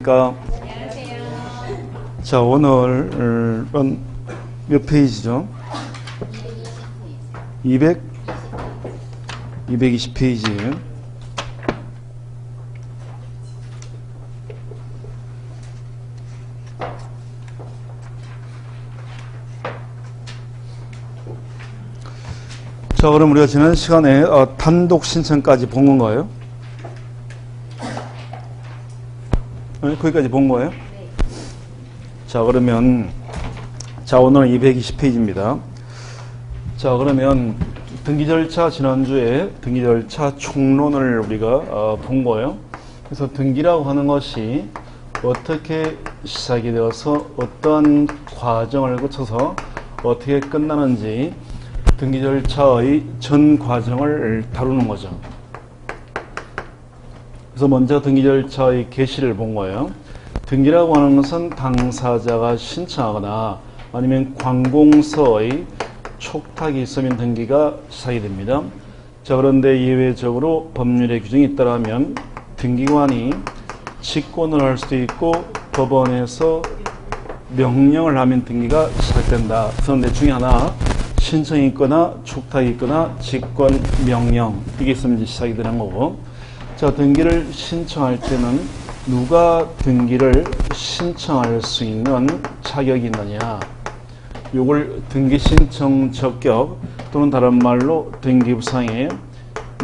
자, 오늘은 몇 페이지죠? 220페이지. 자, 그럼 우리가 지난 시간에 단독 신청까지 본 건가요? 네, 거기까지 본 거예요? 네. 자, 그러면 오늘은 220페이지입니다. 자, 그러면 등기 절차, 지난주에 등기 절차 총론을 우리가 본 거예요. 그래서 등기라고 하는 것이 어떻게 시작이 되어서 어떠한 과정을 거쳐서 어떻게 끝나는지 등기 절차의 전 과정을 다루는 거죠. 그래서 먼저 등기 절차의 개시를 본 거예요. 등기라고 하는 것은 당사자가 신청하거나 아니면 관공서의 촉탁이 있으면 등기가 시작이 됩니다. 자, 그런데 예외적으로 법률에 규정이 있다면 등기관이 직권을 할 수도 있고 법원에서 명령을 하면 등기가 시작된다. 그런데 중에 하나 신청이 있거나 촉탁이 있거나 직권, 명령 이게 있으면 시작이 되는 거고, 자, 등기를 신청할 때는 누가 등기를 신청할 수 있는 자격이 있느냐, 요걸 등기 신청 적격 또는 다른 말로 등기부상의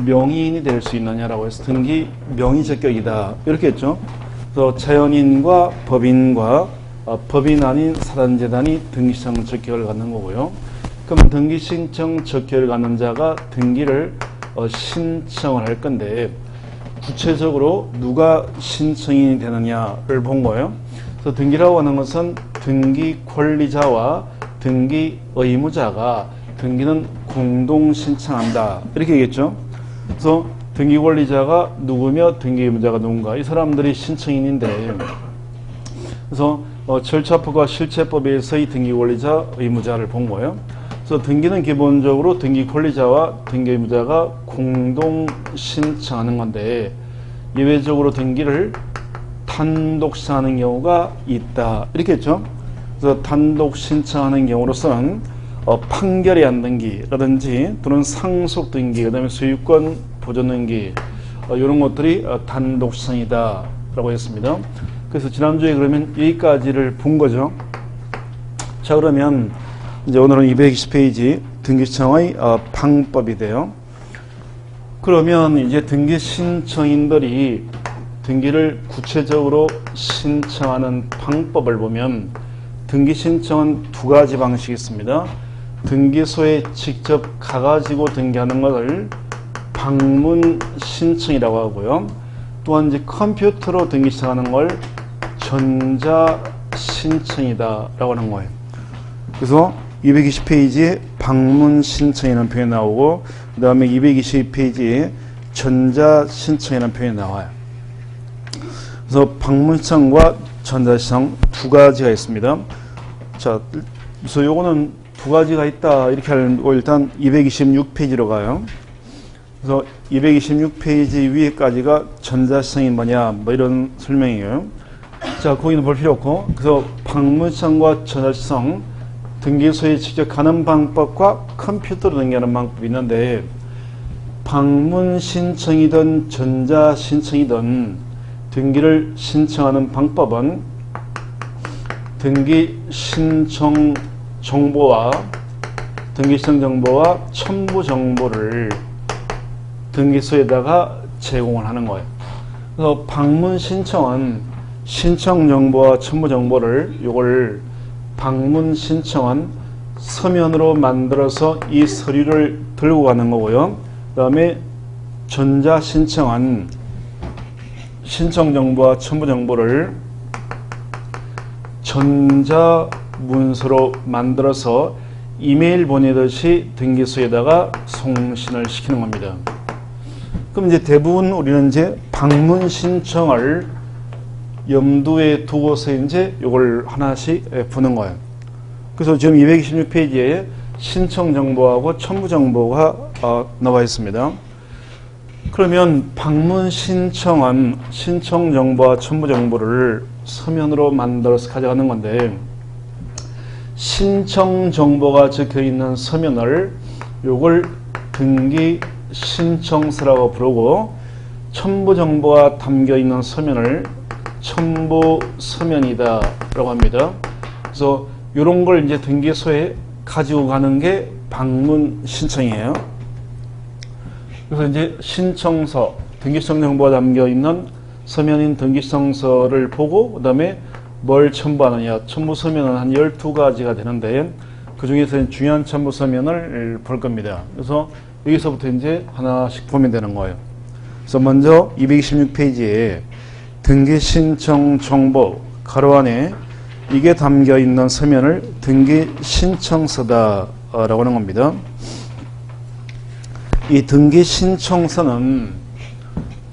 명의인이 될 수 있느냐라고 해서 등기 명의 적격이다 이렇게 했죠. 그래서 자연인과 법인과 법인 아닌 사단재단이 등기 신청 적격을 갖는 거고요. 그럼 등기 신청 적격을 갖는 자가 등기를 신청을 할 건데 구체적으로 누가 신청인이 되느냐를 본 거예요. 그래서 등기라고 하는 것은 등기 권리자와 등기 의무자가 등기는 공동 신청한다 이렇게 얘기했죠. 그래서 등기 권리자가 누구며 등기 의무자가 누군가, 이 사람들이 신청인인데, 그래서 절차법과 실체법에서의 등기 권리자 의무자를 본 거예요. 그래서 등기는 기본적으로 등기 권리자와 등기 의무자가 공동 신청하는 건데, 예외적으로 등기를 단독 신청하는 경우가 있다 이렇게 했죠. 그래서 단독 신청하는 경우로서는 판결의 안등기라든지 또는 상속 등기, 그 다음에 소유권 보존 등기 이런 것들이 단독 신청이다 라고 했습니다. 그래서 지난주에 그러면 여기까지를 본 거죠. 자, 그러면 이제 오늘은 220페이지 등기 신청의 방법이 돼요. 그러면 이제 등기 신청인들이 등기를 구체적으로 신청하는 방법을 보면 등기 신청은 두 가지 방식이 있습니다. 등기소에 직접 가가지고 등기하는 것을 방문 신청이라고 하고요. 또한 이제 컴퓨터로 등기 신청하는 걸 전자 신청이다 라고 하는 거예요. 그래서 220페이지에 방문 신청이라는 표현이 나오고, 그 다음에 220페이지에 전자 신청이라는 표현이 나와요. 그래서 방문 신청과 전자 신청 두 가지가 있습니다. 자, 그래서 요거는 두 가지가 있다 이렇게 하고 일단 226페이지로 가요. 그래서 226페이지 위에까지가 전자 신청이 뭐냐 뭐 이런 설명이에요. 자, 거기는 볼 필요 없고, 그래서 방문 신청과 전자 신청, 등기소에 직접 가는 방법과 컴퓨터로 등기하는 방법이 있는데, 방문 신청이든 전자 신청이든 등기를 신청하는 방법은 등기 신청 정보와 등기 신청 정보와 첨부 정보를 등기소에다가 제공을 하는 거예요. 그래서 방문 신청은 신청 정보와 첨부 정보를, 요걸 방문 신청은 서면으로 만들어서 이 서류를 들고 가는 거고요. 그 다음에 전자 신청은 신청 정보와 첨부 정보를 전자 문서로 만들어서 이메일 보내듯이 등기소에다가 송신을 시키는 겁니다. 그럼 이제 대부분 우리는 이제 방문 신청을 염두에 두고서 이제 이걸 하나씩 푸는 거예요. 그래서 지금 226페이지에 신청 정보하고 첨부 정보가 나와 있습니다. 그러면 방문 신청한 신청 정보와 첨부 정보를 서면으로 만들어서 가져가는 건데, 신청 정보가 적혀 있는 서면을 요걸 등기 신청서라고 부르고, 첨부 정보가 담겨 있는 서면을 첨부 서면이다 라고 합니다. 그래서 요런 걸 이제 등기소에 가지고 가는 게 방문 신청이에요. 그래서 이제 신청서, 등기성 정보가 담겨 있는 서면인 등기성서를 보고, 그 다음에 뭘 첨부하느냐. 첨부 서면은 한 12가지가 되는데, 그 중에서 중요한 첨부 서면을 볼 겁니다. 그래서 여기서부터 이제 하나씩 보면 되는 거예요. 그래서 먼저 226페이지에 등기 신청 정보 가로 안에 이게 담겨 있는 서면을 등기 신청서다 라고 하는 겁니다. 이 등기 신청서는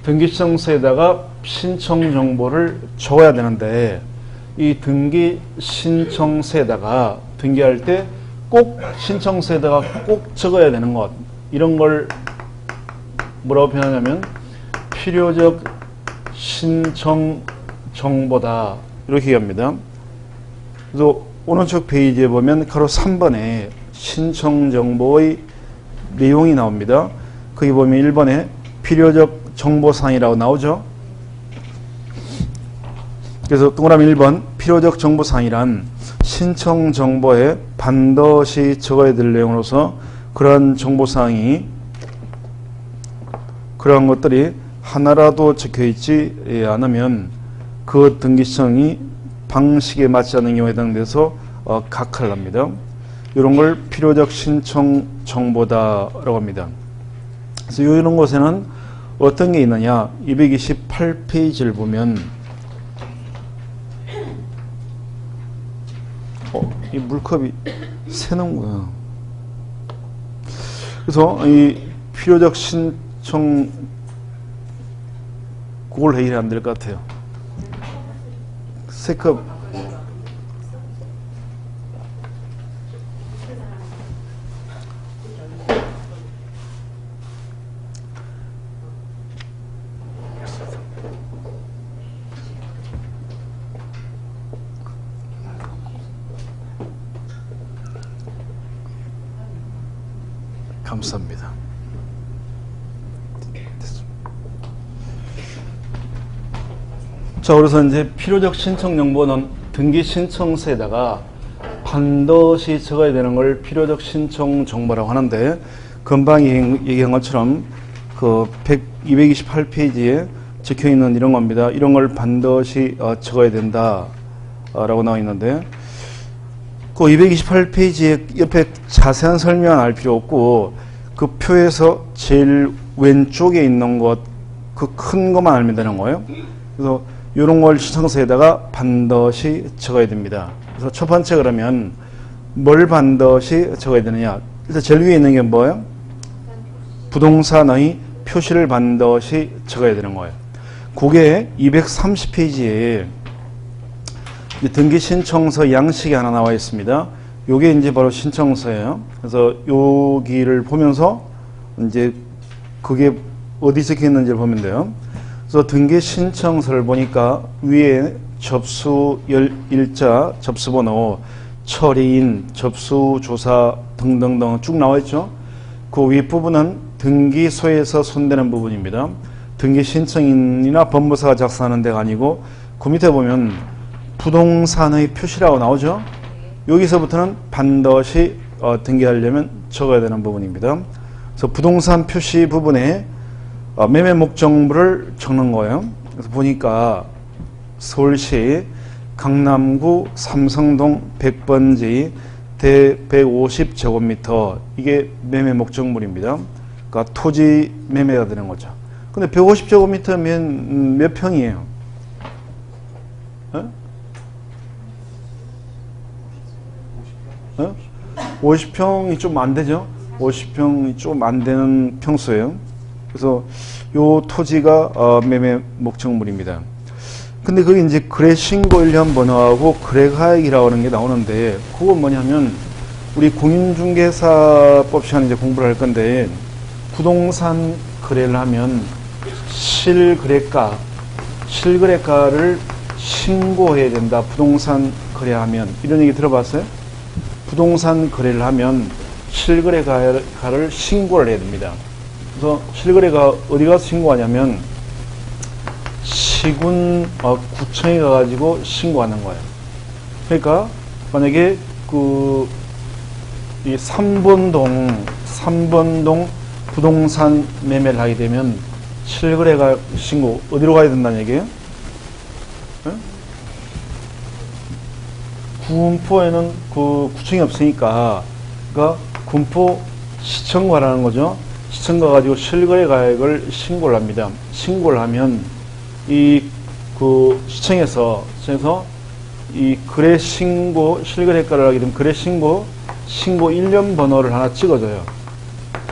등기 신청서에다가 신청 정보를 적어야 되는데, 이 등기 신청서에다가 등기할 때 꼭 신청서에다가 꼭 적어야 되는 것, 이런 걸 뭐라고 표현하냐면 필요적 신청 정보다 이렇게 얘기합니다. 그래서 오른쪽 페이지에 보면 가로 3번에 신청 정보의 내용이 나옵니다. 거기 보면 1번에 필요적 정보사항이라고 나오죠. 그래서 동그라미 1번 필요적 정보사항이란 신청 정보에 반드시 적어야 될 내용으로서 그러한 정보사항이, 그러한 것들이 하나라도 적혀있지 않으면 그 등기성이 방식에 맞지 않는 경우에 해당돼서 각하를 합니다. 이런 걸 필요적 신청 정보다라고 합니다. 그래서 이런 곳에는 어떤 게 있느냐, 228페이지를 보면 이 물컵이 새는구나. 그래서 이 필요적 신청, 그걸 해결이 안 될 것 같아요. 새 컵. 감사합니다. 자, 그래서 이제 필요적 신청 정보는 등기 신청서에다가 반드시 적어야 되는 걸 필요적 신청 정보라고 하는데, 금방 얘기한 것처럼 그 228페이지에 적혀 있는 이런 겁니다. 이런 걸 반드시 적어야 된다라고 나와 있는데, 그 228페이지에 옆에 자세한 설명은 알 필요 없고, 그 표에서 제일 왼쪽에 있는 것, 그 큰 것만 알면 되는 거예요. 그래서 이런 걸 신청서에다가 반드시 적어야 됩니다. 그래서 첫 번째, 그러면 뭘 반드시 적어야 되느냐. 일단 제일 위에 있는 게 뭐예요? 부동산의 표시를 반드시 적어야 되는 거예요. 그게 230페이지에 등기 신청서 양식이 하나 나와 있습니다. 요게 이제 바로 신청서예요. 그래서 여기를 보면서 이제 그게 어디 적혀 있는지를 보면 돼요. 그래서 등기 신청서를 보니까 위에 접수 일자, 접수번호, 처리인, 접수조사 등등등 쭉 나와 있죠. 그 윗부분은 등기소에서 손대는 부분입니다. 등기 신청인이나 법무사가 작성하는 데가 아니고, 그 밑에 보면 부동산의 표시라고 나오죠. 여기서부터는 반드시 등기하려면 적어야 되는 부분입니다. 그래서 부동산 표시 부분에 매매 목적물을 적는 거예요. 그래서 보니까 서울시 강남구 삼성동 100번지 대 150제곱미터, 이게 매매 목적물입니다. 그러니까 토지 매매가 되는 거죠. 근데 150제곱미터면 몇 평이에요? 50평이 좀 안 되죠? 50평이 좀 안 되는 평수예요. 그래서 요 토지가 매매 목적물입니다. 근데 그게 이제 거래 신고 일련 번호하고 거래 가액이라고 하는 게 나오는데, 그건 뭐냐면 우리 공인중개사법 시간에 이제 공부를 할 건데, 부동산 거래를 하면 실거래가를 신고해야 된다. 부동산 거래하면. 이런 얘기 들어봤어요? 부동산 거래를 하면 실거래가를 신고를 해야 됩니다. 그래서 실거래가 어디 가서 신고하냐면 구청에 가가지고 신고하는 거예요. 그러니까 만약에 이 3번동 부동산 매매를 하게 되면 실거래가 신고 어디로 가야 된다는 얘기예요? 네? 군포에는 구청이 없으니까 그러니까 군포 시청 가라는 거죠. 시청 가가지고 실거래 가액을 신고를 합니다. 신고를 하면 시청에서 이 거래 신고 실거래가를 하게 되면 거래 신고 일련 번호를 하나 찍어줘요.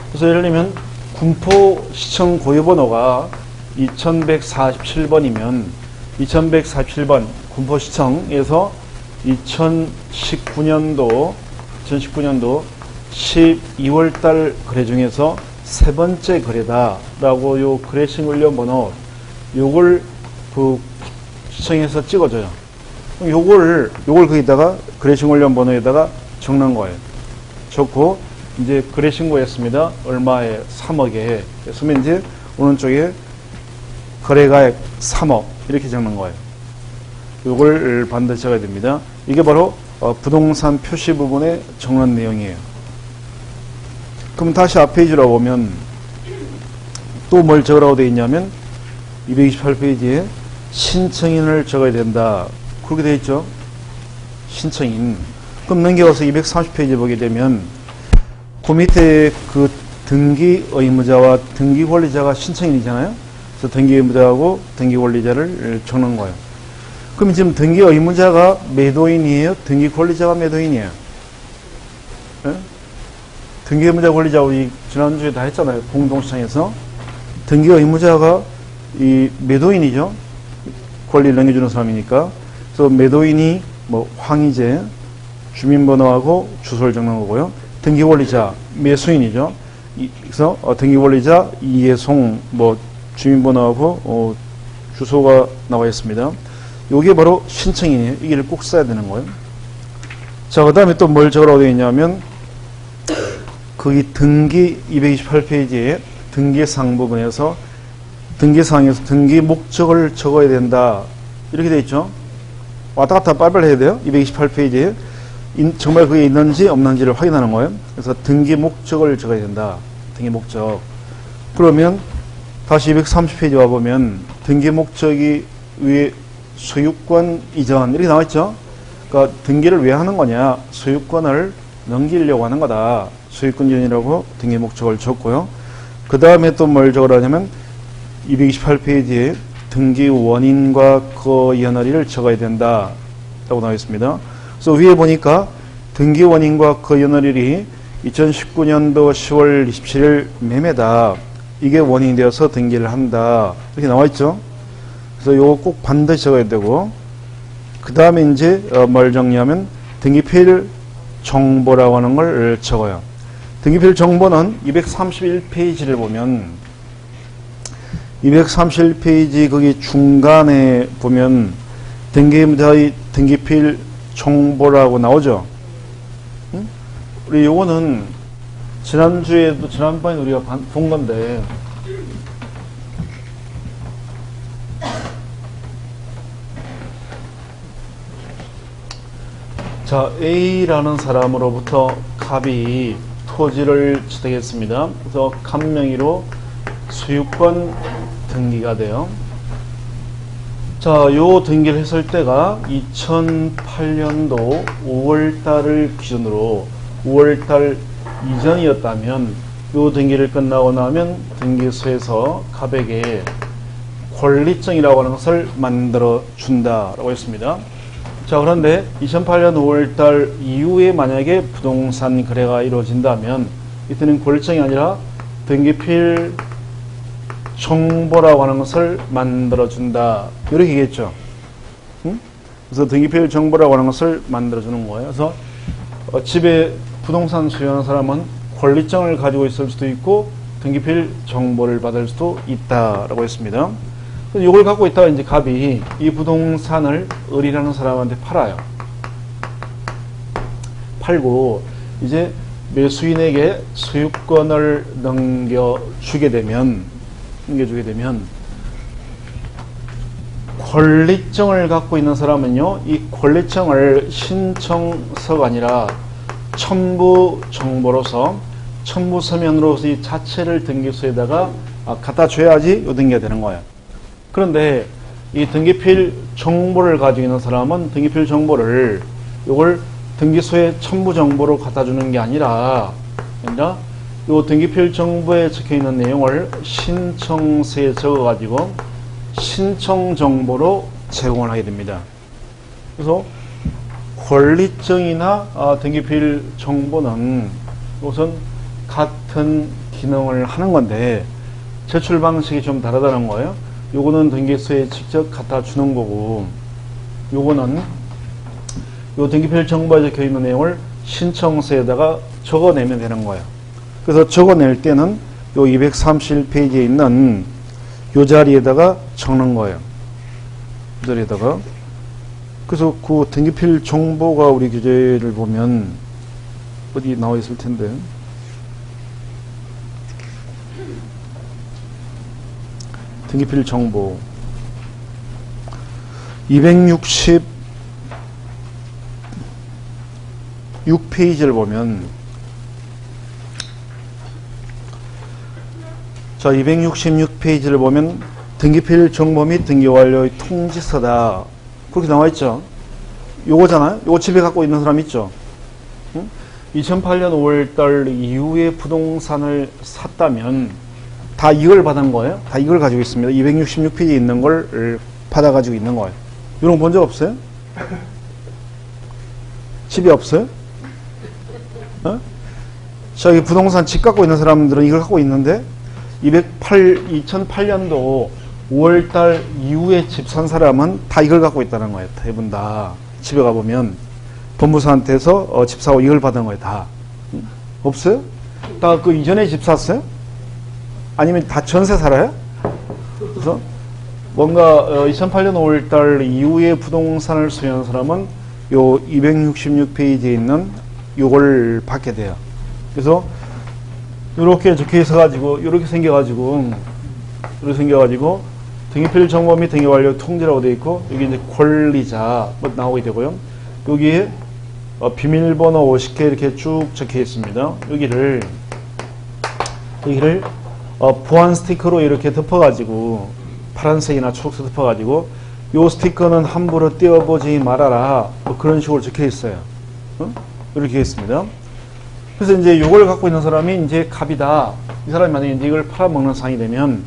그래서 예를 들면 군포시청 고유번호가 2147번이면 2147번 군포시청에서 2019년도 12월달 거래 중에서 세 번째 거래다라고 요 거래 신고 일련 번호 요걸 시청에서 찍어줘요. 요걸 거기다가 거래 신고 일련 번호에다가 적는 거예요. 적고 이제 거래 신고했습니다. 얼마에? 3억에. 그러면 이제 오른쪽에 거래가액 3억 이렇게 적는 거예요. 이걸 반드시 적어야 됩니다. 이게 바로 부동산 표시 부분에 적는 내용이에요. 그럼 다시 앞 페이지로 보면 또 뭘 적으라고 되어 있냐면 228페이지에 신청인을 적어야 된다. 그렇게 되어 있죠. 신청인. 그럼 넘겨가서 230페이지 보게 되면 그 밑에 등기 의무자와 등기 권리자가 신청인이잖아요. 그래서 등기 의무자하고 등기 권리자를 적는 거예요. 그럼 지금 등기 의무자가 매도인이에요? 등기 권리자가 매도인이에요? 네? 등기 의무자 권리자 우리 지난주에 다 했잖아요. 공동시장에서. 등기 의무자가 이 매도인이죠. 권리를 넘겨주는 사람이니까. 그래서 매도인이 황희재 주민번호하고 주소를 적는 거고요. 등기권리자 매수인이죠. 그래서 등기권리자 이예송 주민번호하고 주소가 나와 있습니다. 이게 바로 신청인이에요. 이걸 꼭 써야 되는 거예요. 자, 그 다음에 또 뭘 적으라고 되어 있냐면 거기 등기 228페이지에 등기사항 부분에서 등기사항에서 등기 목적을 적어야 된다. 이렇게 되어 있죠. 왔다 갔다 빨리빨리 해야 돼요. 228페이지에 정말 그게 있는지 없는지를 확인하는 거예요. 그래서 등기 목적을 적어야 된다. 등기 목적. 그러면 다시 230페이지 와보면 등기 목적이 위에 소유권 이전 이렇게 나와있죠. 그러니까 등기를 왜 하는 거냐. 소유권을 넘기려고 하는 거다. 소유권 이전이라고 등기 목적을 적고요. 그 다음에 또 뭘 적으라냐면 228페이지에 등기 원인과 그 연월일을 적어야 된다. 라고 나와 있습니다. 그래서 위에 보니까 등기 원인과 그 연월일이 2019년도 10월 27일 매매다. 이게 원인이 되어서 등기를 한다. 이렇게 나와 있죠. 그래서 이거 꼭 반드시 적어야 되고, 그 다음에 이제 뭘 적냐면 등기필 정보라고 하는 걸 적어요. 등기필 정보는 231페이지를 보면 231페이지 거기 중간에 보면 등기자의 등기필 정보라고 나오죠. 응? 우리 요거는 지난번에 우리가 본 건데, 자, A라는 사람으로부터 갑이 토지를 취득했습니다. 그래서 갑 명의로 소유권 등기가 돼요. 자, 요 등기를 했을 때가 2008년도 5월달을 기준으로 5월달 이전이었다면 요 등기를 끝나고 나면 등기소에서 갑에게 권리증이라고 하는 것을 만들어 준다라고 했습니다. 자, 그런데 2008년 5월달 이후에 만약에 부동산 거래가 이루어진다면 이때는 권리증이 아니라 등기필 정보라고 하는 것을 만들어준다. 이렇게 얘기했죠. 응? 그래서 등기필 정보라고 하는 것을 만들어주는 거예요. 그래서 집에 부동산 소유하는 사람은 권리증을 가지고 있을 수도 있고 등기필 정보를 받을 수도 있다라고 했습니다. 이걸 갖고 있다가 이제 갑이 이 부동산을 을이라는 사람한테 팔아요. 팔고 이제 매수인에게 소유권을 넘겨주게 되면 권리증을 갖고 있는 사람은요, 이 권리증을 신청서가 아니라 첨부 정보로서 첨부 서면으로서 이 자체를 등기소에다가 갖다 줘야지 요 등기가 되는 거예요. 그런데 이 등기필 정보를 가지고 있는 사람은 등기필 정보를 요걸 등기소에 첨부 정보로 갖다 주는 게 아니라 요 등기필 정보에 적혀 있는 내용을 신청서에 적어 가지고 신청 정보로 제공을 하게 됩니다. 그래서 권리증이나 등기필 정보는 우선 같은 기능을 하는 건데 제출 방식이 좀 다르다는 거예요. 요거는 등기소에 직접 갖다 주는 거고, 요거는 요 등기필 정보에 적혀 있는 내용을 신청서에다가 적어내면 되는 거예요. 그래서 적어낼 때는 요 231페이지에 있는 요 자리에다가 적는 거예요. 이 자리에다가. 그래서 그 등기필 정보가 우리 규제를 보면 어디 나와 있을 텐데. 등기필 정보 266페이지를 보면, 자, 266페이지를 보면 등기필 정보 및 등기 완료의 통지서다. 그렇게 나와 있죠. 요거잖아요. 요거 집에 갖고 있는 사람 있죠. 응? 2008년 5월달 이후에 부동산을 샀다면 다 이걸 받은 거예요. 다 이걸 가지고 있습니다. 266페이지에 있는 걸 받아가지고 있는 거예요. 이런 거 본 적 없어요? 집이 없어요? 어? 저기 부동산 집 갖고 있는 사람들은 이걸 갖고 있는데 2008년도 5월달 이후에 집 산 사람은 다 이걸 갖고 있다는 거예요. 대부분 다. 집에 가보면 법무사한테서 집 사고 이걸 받은 거예요. 다. 없어요? 다 그 이전에 집 샀어요? 아니면 다 전세 살아요? 그래서 뭔가 2008년 5월달 이후에 부동산을 소유한 사람은 요 266페이지에 있는 요걸 받게 돼요. 그래서 이렇게 적혀 있어가지고 이렇게 생겨가지고 등기필 정보 및 등기 완료 통지라고 되어 있고, 여기 이제 권리자 나오게 되고요. 여기에 비밀번호 50개 이렇게 쭉 적혀 있습니다. 여기를 보안 스티커로 이렇게 덮어가지고, 파란색이나 초록색 덮어가지고, 요 스티커는 함부로 떼어보지 말아라. 그런 식으로 적혀 있어요. 이렇게 있습니다. 그래서 이제 요걸 갖고 있는 사람이 이제 갑이다. 이 사람이 만약에 이제 이걸 팔아먹는 상황이 되면,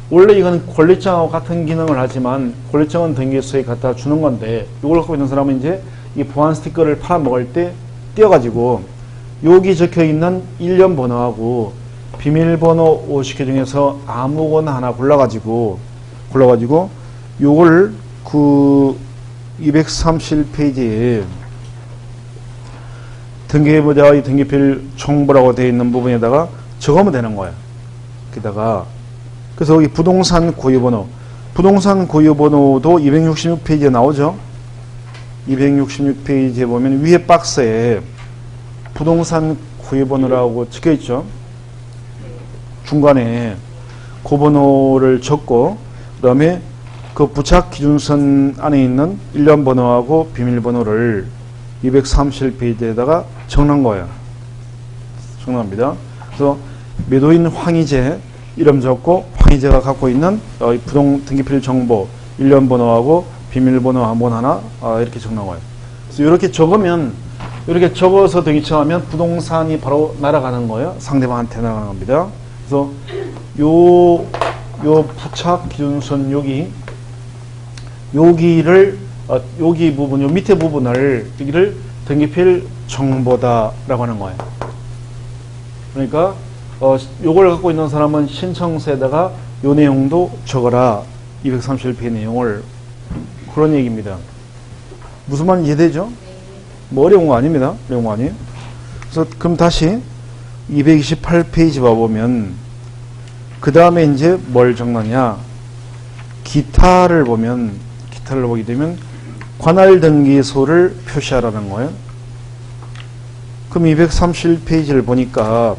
원래 이거는 권리증하고 같은 기능을 하지만, 권리증은 등기소에 갖다 주는 건데, 요걸 갖고 있는 사람은 이제 이 보안 스티커를 팔아먹을 때 떼어가지고, 여기 적혀 있는 일련 번호하고, 비밀번호 50개 중에서 아무거나 하나 골라가지고 요걸 그 231페이지에 등기부자의 등기필 정보라고 되어 있는 부분에다가 적으면 되는 거예요. 게다가 그래서 여기 부동산 고유번호도 266페이지에 나오죠. 266페이지에 보면 위에 박스에 부동산 고유번호라고 적혀 있죠. 중간에 그 번호를 적고, 그 다음에 그 부착 기준선 안에 있는 일련 번호하고 비밀번호를 231페이지에다가 적는 거예요. 적납니다. 그래서 매도인 황희재 이름 적고, 황희재가 갖고 있는 부동 등기필 정보 일련 번호하고 비밀번호 한번 하나 이렇게 적는 거예요. 그래서 이렇게 적으면, 이렇게 적어서 등기청하면 부동산이 바로 날아가는 거예요. 상대방한테 날아가는 겁니다. 그래서 요 부착 기준선 여기를 여기 부분, 요 밑에 부분을 여기를 등기필 정보다라고 하는 거예요. 그러니까 요걸 갖고 있는 사람은 신청서에다가 요 내용도 적어라. 231페이지 내용을. 그런 얘기입니다. 무슨 말인지 이해되죠? 뭐 어려운 거 아닙니다. 어려운 거 아니에요. 그래서 그럼 다시 228페이지 봐보면 그 다음에 이제 뭘 적느냐. 기타를 보게 되면 관할등기소를 표시하라는 거예요. 그럼 231페이지를 보니까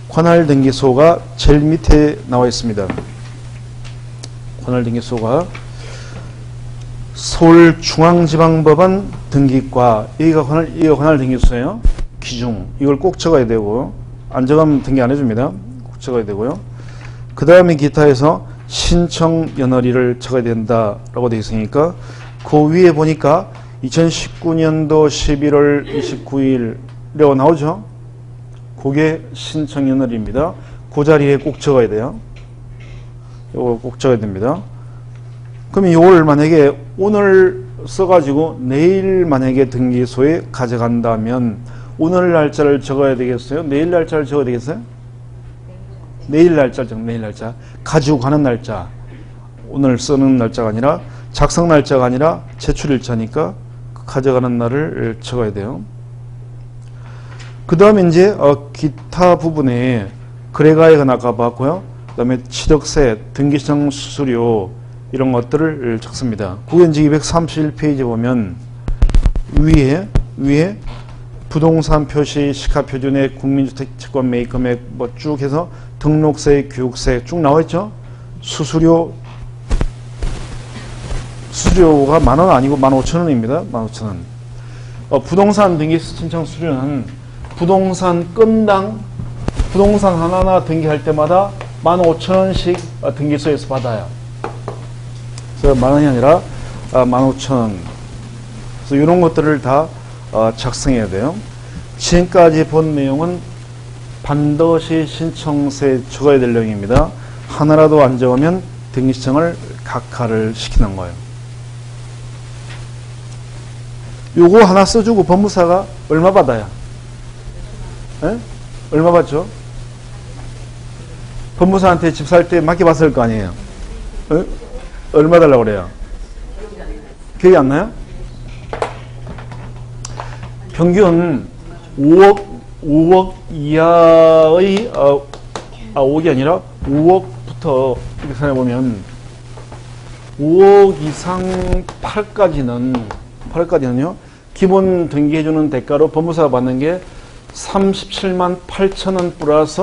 관할등기소가 제일 밑에 나와 있습니다. 관할등기소가 서울중앙지방법원 등기과, 여기가 관할등기소예요. 기중, 이걸 꼭 적어야 되고, 안 적으면 등기 안 해줍니다. 꼭 적어야 되고요. 그 다음에 기타에서 신청 연월일을 적어야 된다라고 되어 있으니까 그 위에 보니까 2019년도 11월 29일이라고 나오죠. 그게 신청 연월입니다. 그 자리에 꼭 적어야 돼요. 이거 꼭 적어야 됩니다. 그러면 이걸 만약에 오늘 써가지고 내일 만약에 등기소에 가져간다면 오늘 날짜를 적어야 되겠어요? 내일 날짜를 적어야 되겠어요? 내일 날짜, 내일 날짜. 가지고 가는 날짜. 오늘 쓰는 날짜가 아니라, 작성 날짜가 아니라 제출일자니까 가져가는 날을 적어야 돼요. 그 다음에 이제 기타 부분에 거래가액은 아까 봤고요. 그 다음에 취득세, 등기청 수수료 이런 것들을 적습니다. 그게 이제 231페이지 보면 위에 부동산 표시, 시가표준액, 국민주택 채권 매입 금액 뭐 쭉 해서 등록세, 교육세 쭉 나와 있죠. 수수료가 10,000원 아니고 15,000원입니다. 15,000원. 부동산 등기 신청 수수료는 부동산 건당 부동산 하나하나 등기할 때마다 15,000원씩 등기소에서 받아요. 그래서 10,000원이 아니라 15,000원. 그래서 이런 것들을 다 작성해야 돼요. 지금까지 본 내용은 반드시 신청서에 적어야 될 내용입니다. 하나라도 안 적으면 등기신청을 각하를 시키는 거예요. 요거 하나 써주고 법무사가 얼마 받아요? 에? 얼마 받죠? 법무사한테 집 살 때 맡겨봤을 거 아니에요? 에? 얼마 달라고 그래요? 기억이 안 나요? 평균 5억 이하의 5억이 아니라 5억부터 이렇게 생각해보면 5억 이상 8까지는요 기본 등기해주는 대가로 법무사가 받는 게 37만 8천원 플러스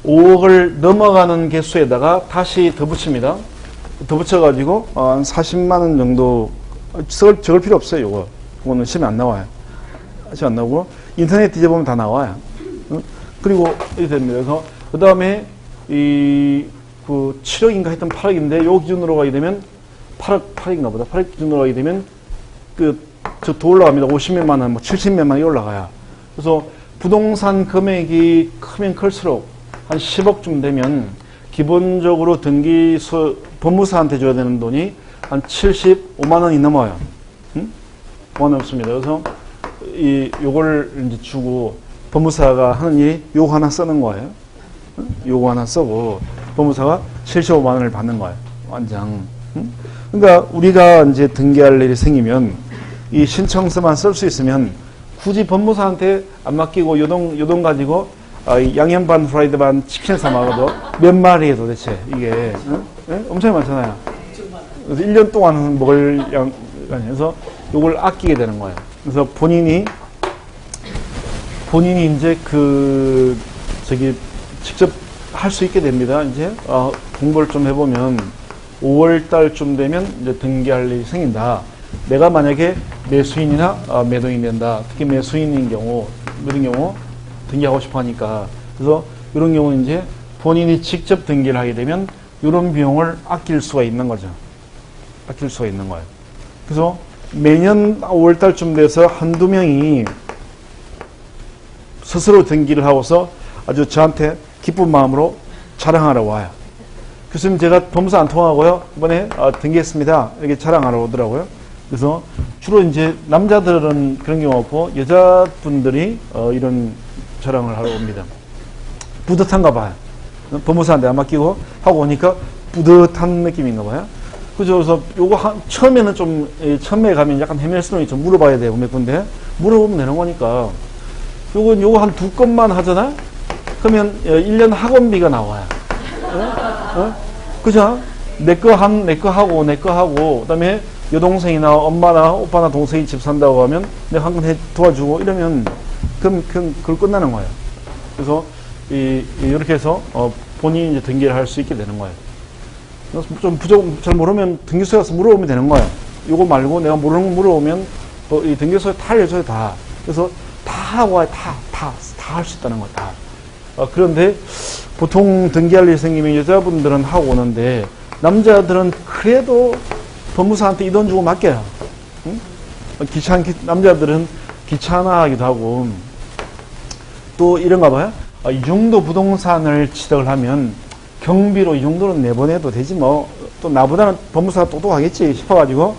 5억을 넘어가는 개수에다가 다시 더 붙입니다. 더 붙여가지고 한 40만원 정도 적을 필요 없어요. 이거 그거는 시험에 안 나와요. 시험 안 나오고 인터넷 뒤져보면 다 나와요. 그리고 이렇게 됩니다. 그래서 그 다음에 그 7억인가 했던 8억인데 요 기준으로 가게 되면 8억인가 보다 8억 기준으로 가게 되면 더 올라갑니다. 50몇만 원, 뭐 70몇만 원이 올라가요. 그래서 부동산 금액이 크면 클수록 한 10억쯤 되면 기본적으로 법무사한테 줘야 되는 돈이 한 75만 원이 넘어요. 5만 원 넘습니다. 그래서 요걸 이제 주고 법무사가 하는 일이 요거 하나 쓰는 거예요. 요거 하나 쓰고 법무사가 75만 원을 받는 거예요. 완장. 그러니까 우리가 이제 등기할 일이 생기면 이 신청서만 쓸 수 있으면 굳이 법무사한테 안 맡기고 요돈 가지고 양념 반 프라이드 반 치킨 사 먹어도 몇 마리에 도대체 이게 엄청 많잖아요. 그래서 1년 동안 먹을 양 그래서 요걸 아끼게 되는 거예요. 그래서 본인이 이제 직접 할 수 있게 됩니다. 이제 공부를 좀 해보면 5월 달쯤 되면 이제 등기할 일이 생긴다. 내가 만약에 매수인이나 매도인이 된다. 특히 매수인인 경우, 이런 경우 등기하고 싶어 하니까. 그래서 이런 경우는 이제 본인이 직접 등기를 하게 되면 이런 비용을 아낄 수가 있는 거죠. 아낄 수가 있는 거예요. 그래서 매년 5월 달쯤 돼서 한두 명이 스스로 등기를 하고서 아주 저한테 기쁜 마음으로 자랑하러 와요. 교수님 제가 법무사 안 통하고요. 이번에 등기했습니다. 이렇게 자랑하러 오더라고요. 그래서 주로 이제 남자들은 그런 경우 없고 여자분들이 이런 자랑을 하러 옵니다. 뿌듯한가 봐요. 법무사한테 안 맡기고 하고 오니까 뿌듯한 느낌인가 봐요. 그죠? 그래서 요거 처음에는 좀 처음에 가면 약간 헤맬수록 좀 물어봐야 돼요. 몇 군데 물어보면 되는 거니까 요거 한 2건만 하잖아요. 그러면 1년 학원비가 나와요. 그죠? 내 거 하고, 그 다음에 여동생이나 엄마나 오빠나 동생이 집 산다고 하면 내가 한 건 도와주고 이러면, 그럼 그걸 끝나는 거예요. 그래서, 이렇게 해서, 본인이 이제 등기를 할 수 있게 되는 거예요. 잘 모르면 등기소에 가서 물어보면 되는 거예요. 이거 말고 내가 모르는 거 물어보면, 이 등기소에 다 알려줘요, 다. 그래서 다 하고 와요, 다 할 수 있다는 거예요, 다. 그런데 보통 등기할 일 생기면 여자분들은 하고 오는데, 남자들은 그래도 법무사한테 이 돈 주고 맡겨요. 응? 남자들은 귀찮아하기도 하고, 또 이런가 봐요. 이 정도 부동산을 취득을 하면 경비로 이 정도는 내보내도 되지 뭐. 또 나보다는 법무사가 똑똑하겠지 싶어가지고,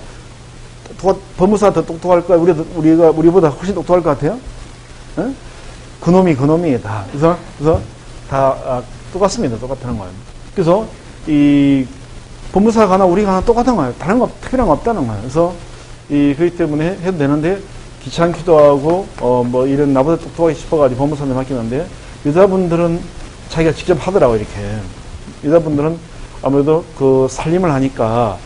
법무사가 더 똑똑할 거야. 우리보다 훨씬 똑똑할 것 같아요. 응? 그놈이 다. 그래서 다 똑같습니다. 똑같다는 거예요. 그래서 이 법무사가 하나 우리가 하나 똑같은 거예요. 다른 거 특별한 거 없다는 거예요. 그래서 그렇기 때문에 해도 되는데 귀찮기도 하고 뭐 이런 나보다 똑똑하게 싶어가지고 법무사한테 맡기는데 여자분들은 자기가 직접 하더라고 이렇게. 여자분들은 아무래도 그 살림을 하니까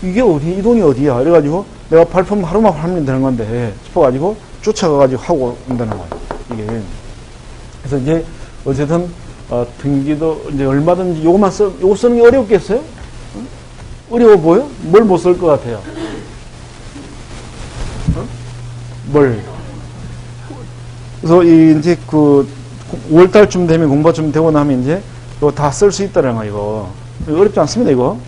이게 이 돈이 어디야? 이래가지고 내가 발품 하루만 하면 되는 건데 싶어가지고 쫓아가가지고 하고 온다는 거예요. 이게. 그래서 이제 어쨌든 등기도 이제 얼마든지 요거 쓰는 게 어렵겠어요? 어려워 보여? 뭘 못 쓸 것 같아요? 뭘? 그래서 이제 5월달쯤 되면 공부가 좀 되고 나면 이제 이거 다 쓸 수 있다는 거 이거 어렵지 않습니다 이거.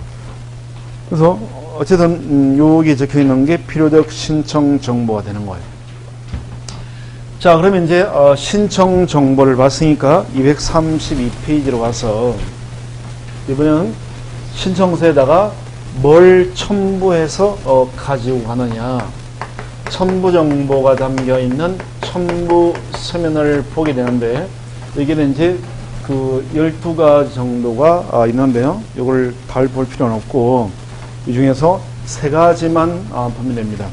그래서 어쨌든 여기 적혀 있는 게 필요적 신청 정보가 되는 거예요. 자, 그러면 이제 신청 정보를 봤으니까 232페이지로 가서 이번에는 신청서에다가 뭘 첨부해서 가지고 가느냐, 첨부 정보가 담겨 있는 첨부 서면을 보게 되는데 여기는 이제 그 12가지 정도가 있는데요. 이걸 다 볼 필요는 없고 이 중에서 3가지만 보면 됩니다.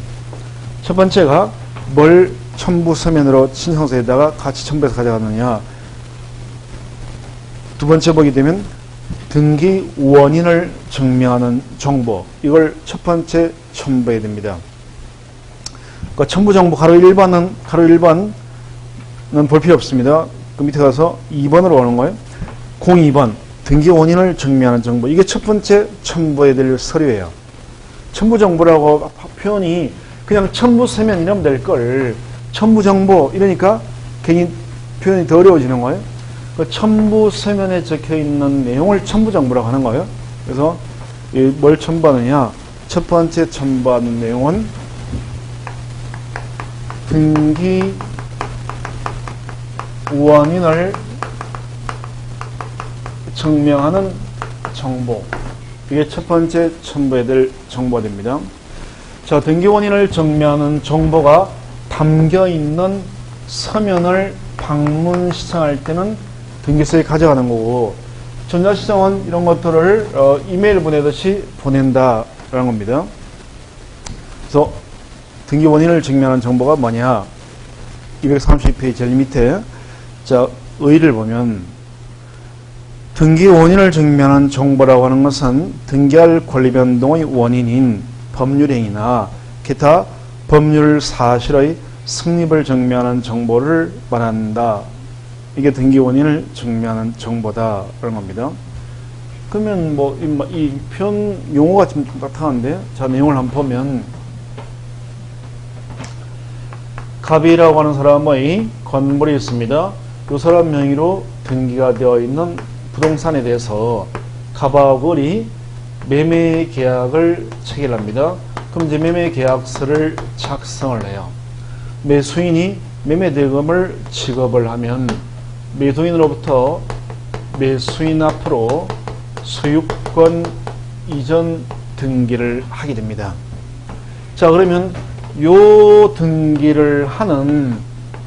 첫 번째가 뭘 첨부 서면으로 신청서에다가 같이 첨부해서 가져가느냐. 두 번째 보게 되면 등기 원인을 증명하는 정보. 이걸 첫 번째 첨부해야 됩니다. 그러니까 첨부 정보 가로 1번은 볼 필요 없습니다. 그 밑에 가서 2번으로 오는 거예요. 02번 등기 원인을 증명하는 정보. 이게 첫 번째 첨부해야 될 서류예요. 첨부 정보라고 표현이 그냥 첨부 서면 이러면 될 걸 첨부 정보 이러니까 괜히 표현이 더 어려워지는 거예요. 그 첨부 서면에 적혀 있는 내용을 첨부 정보라고 하는 거예요. 그래서 뭘 첨부하느냐? 첫 번째 첨부하는 내용은 등기 원인을 증명하는 정보. 이게 첫 번째 첨부해야 될 정보가 됩니다. 자, 등기 원인을 증명하는 정보가 담겨 있는 서면을 방문 시청할 때는 등기소에 가져가는 거고, 전자시청은 이런 것들을 이메일 보내듯이 보낸다라는 겁니다. 그래서 등기 원인을 증명하는 정보가 뭐냐? 232페이지 제일 밑에 자, 의의를 보면 등기 원인을 증명하는 정보라고 하는 것은 등기할 권리 변동의 원인인 법률행위나 기타 법률 사실의 성립을 증명하는 정보를 말한다. 이게 등기 원인을 증명하는 정보다라는 겁니다. 그러면 뭐 이 표현 용어가 좀 딱딱한데, 자 내용을 한번 보면 갑이라고 하는 사람의 건물이 있습니다. 이 사람 명의로 등기가 되어 있는 부동산에 대해서 갑하고 을이 매매 계약을 체결합니다. 그럼 이제 매매 계약서를 작성을 해요. 매수인이 매매 대금을 지급을 하면 매도인으로부터 매수인 앞으로 소유권 이전 등기를 하게 됩니다. 자, 그러면 요 등기를 하는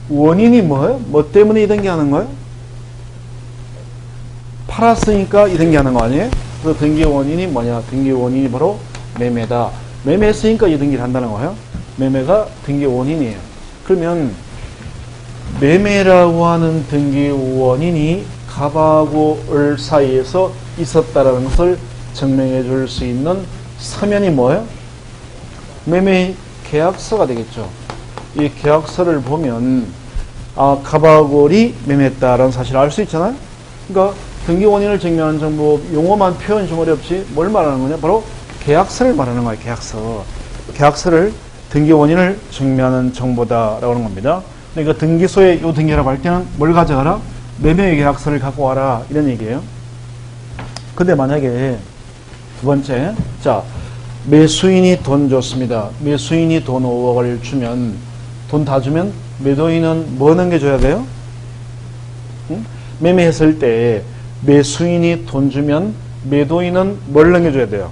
원인이 뭐예요? 뭐 때문에 이 등기하는 거예요? 팔았으니까 이 등기하는 거 아니에요? 그래서 등기 원인이 뭐냐? 등기 원인이 바로 매매다. 매매했으니까 이 등기를 한다는 거예요. 매매가 등기 원인이에요. 그러면 매매라고 하는 등기 원인이 갑하고 을 사이에서 있었다라는 것을 증명해 줄 수 있는 서면이 뭐예요? 매매 계약서가 되겠죠. 이 계약서를 보면 갑하고 을이 매매했다라는 사실을 알 수 있잖아요. 그러니까 등기 원인을 증명하는 정보, 용어만 표현이 좀 어렵지 뭘 말하는 거냐? 바로 계약서를 말하는 거예요. 계약서. 계약서를 등기 원인을 증명하는 정보다라고 하는 겁니다. 그러니까 등기소에 요 등기라고 할 때는 뭘 가져가라? 매매 계약서를 갖고 와라 이런 얘기예요. 근데 만약에 두 번째, 자 매수인이 돈 줬습니다. 매수인이 돈 5억을 주면 돈 다 주면 매도인은 뭐 넘겨줘야 돼요? 응? 매매했을 때 매수인이 돈 주면 매도인은 뭘 넘겨줘야 돼요?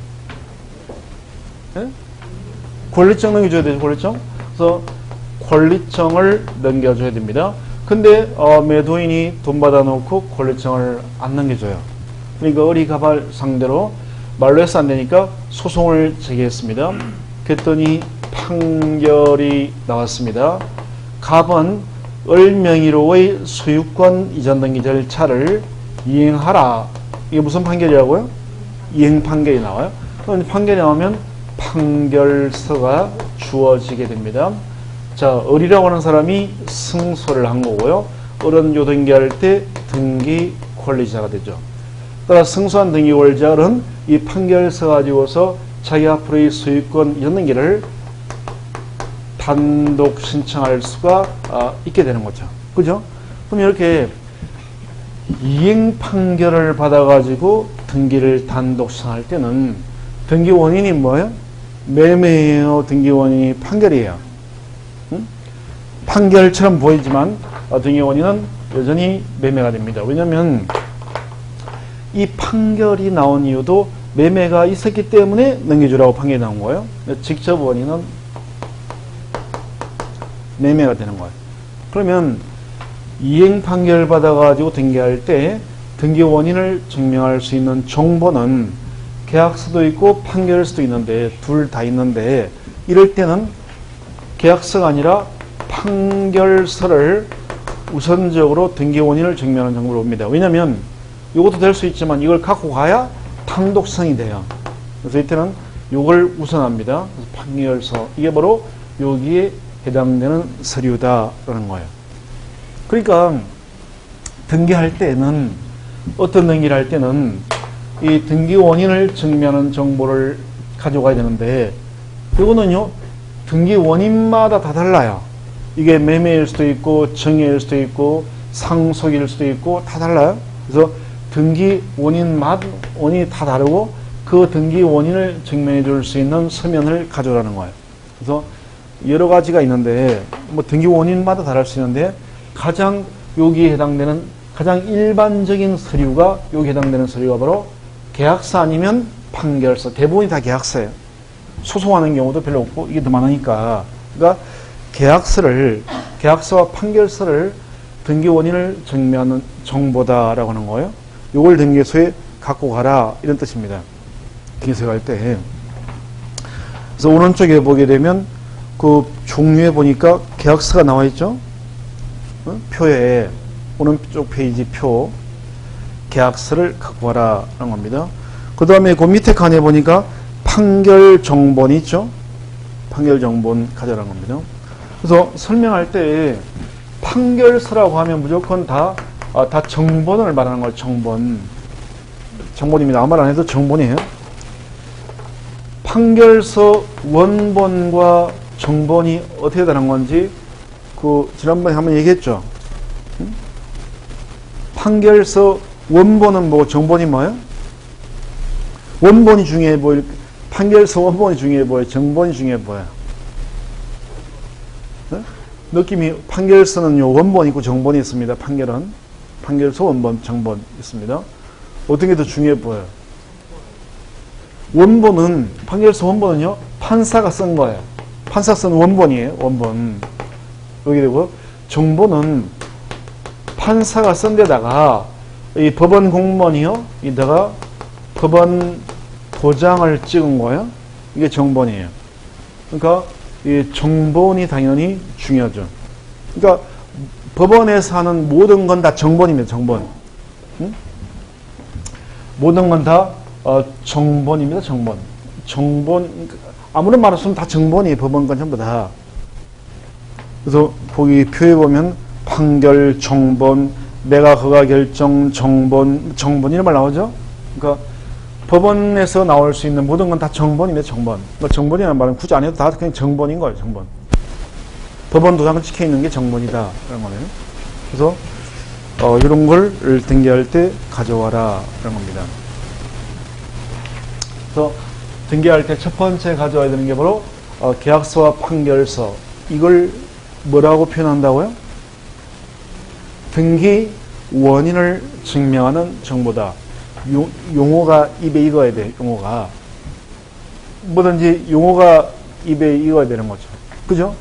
네? 권리증 넘겨줘야 되죠. 권리증. 그래서 권리증을 넘겨줘야 됩니다. 근데 매도인이 돈 받아놓고 권리증을 안 넘겨줘요. 그러니까 을이 갑을 상대로 말로 해서 안 되니까 소송을 제기했습니다. 그랬더니 판결이 나왔습니다. 갑은 을 명의로의 소유권 이전 등기 절차를 이행하라. 이게 무슨 판결이라고요? 이행 판결이 나와요. 그럼 판결이 나오면 판결서가 주어지게 됩니다. 자, 을이라고 하는 사람이 승소를 한 거고요. 을은 요 등기할 때 등기 권리자가 되죠. 따라 승소한 등기 권리자 을은 이 판결서 가지고서 자기 앞으로의 소유권 이전 등기를 단독 신청할 수가 있게 되는 거죠. 그죠? 그럼 이렇게 이행 판결을 받아가지고 등기를 단독 신청할 때는 등기 원인이 뭐예요? 매매예요? 등기 원인이 판결이에요? 응? 판결처럼 보이지만 등기 원인은 여전히 매매가 됩니다. 왜냐하면 이 판결이 나온 이유도 매매가 있었기 때문에 넘겨주라고 판결이 나온 거예요. 직접 원인은 매매가 되는 거예요. 그러면 이행 판결 받아가지고 등기할 때 등기 원인을 증명할 수 있는 정보는 계약서도 있고 판결서도 있는데 둘 다 있는데 이럴 때는 계약서가 아니라 판결서를 우선적으로 등기 원인을 증명하는 정보를 옵니다. 왜냐하면 이것도 될 수 있지만 이걸 갖고 가야 단독성이 돼요. 그래서 이때는 이걸 우선합니다. 그래서 판결서 이게 바로 여기에 해당되는 서류다라는 거예요. 그러니까 등기할 때는 어떤 등기를 할 때는 이 등기 원인을 증명하는 정보를 가져가야 되는데 이거는요 등기 원인마다 다 달라요. 이게 매매일 수도 있고 정의일 수도 있고 상속일 수도 있고 다 달라요. 그래서 등기 원인이 다 다르고 그 등기 원인을 증명해 줄 수 있는 서면을 가져오라는 거예요. 그래서 여러 가지가 있는데 뭐 등기 원인마다 다를 수 있는데 가장 여기에 해당되는 가장 일반적인 서류가 여기 해당되는 서류가 바로 계약서 아니면 판결서. 대부분이 다 계약서예요. 소송하는 경우도 별로 없고 이게 더 많으니까. 그러니까 계약서와 판결서를 등기 원인을 증명하는 정보다라고 하는 거예요. 요걸 등기소에 갖고 가라 이런 뜻입니다. 등기소에 갈 때. 그래서 오른쪽에 보게 되면 그 종류에 보니까 계약서가 나와 있죠. 표에 오른쪽 페이지 표 계약서를 갖고 와라 라는 겁니다. 그 다음에 그 밑에 칸에 보니까 판결 정본이 있죠. 판결 정본 가져라는 겁니다. 그래서 설명할 때 판결서라고 하면 무조건 다 정본을 말하는 거예요. 정본입니다. 아무 말 안 해도 정본이에요. 판결서 원본과 정본이 어떻게 다른 건지 지난번에 한번 얘기했죠. 판결서 원본은 뭐고 정본이 뭐예요? 원본이 중요해 보일 판결서 원본이 중요해 보여요? 정본이 중요해 보여요? 네? 느낌이 판결서는요 원본이 있고 정본이 있습니다. 판결서 원본 정본 있습니다. 어떤 게 더 중요해 보여요? 원본은 판결서 원본은요 판사가 쓴 거예요. 판사 쓴 원본이에요. 원본 여기 되고 정본은 판사가 쓴 데다가 이 법원 공무원이요 이다가 법원 도장을 찍은 거예요. 이게 정본이에요. 그러니까 이 정본이 당연히 중요하죠. 그러니까 법원에서 하는 모든 건 다 정본입니다. 정본. 응? 모든 건 다 정본입니다. 정본 아무런 말 없으면 다 정본이 법원건 전부 다. 그래서 거기 표에 보면 판결 정본, 내가 그가 결정 정본 이런 말 나오죠. 그러니까 법원에서 나올 수 있는 모든 건 다 정본입니다. 정본. 뭐 정본이라는 말은 굳이 안 해도 다 그냥 정본인 거예요. 정본. 법원 도장을 찍혀 있는 게 정본이다. 그런 거네요. 그래서 이런 걸 등기할 때 가져와라. 그런 겁니다. 그래서 등기할 때 첫 번째 가져와야 되는 게 바로 계약서와 판결서. 이걸 뭐라고 표현한다고요? 등기 원인을 증명하는 정보다. 용어가 입에 익어야 돼. 용어가 뭐든지 용어가 입에 익어야 되는 거죠. 그죠?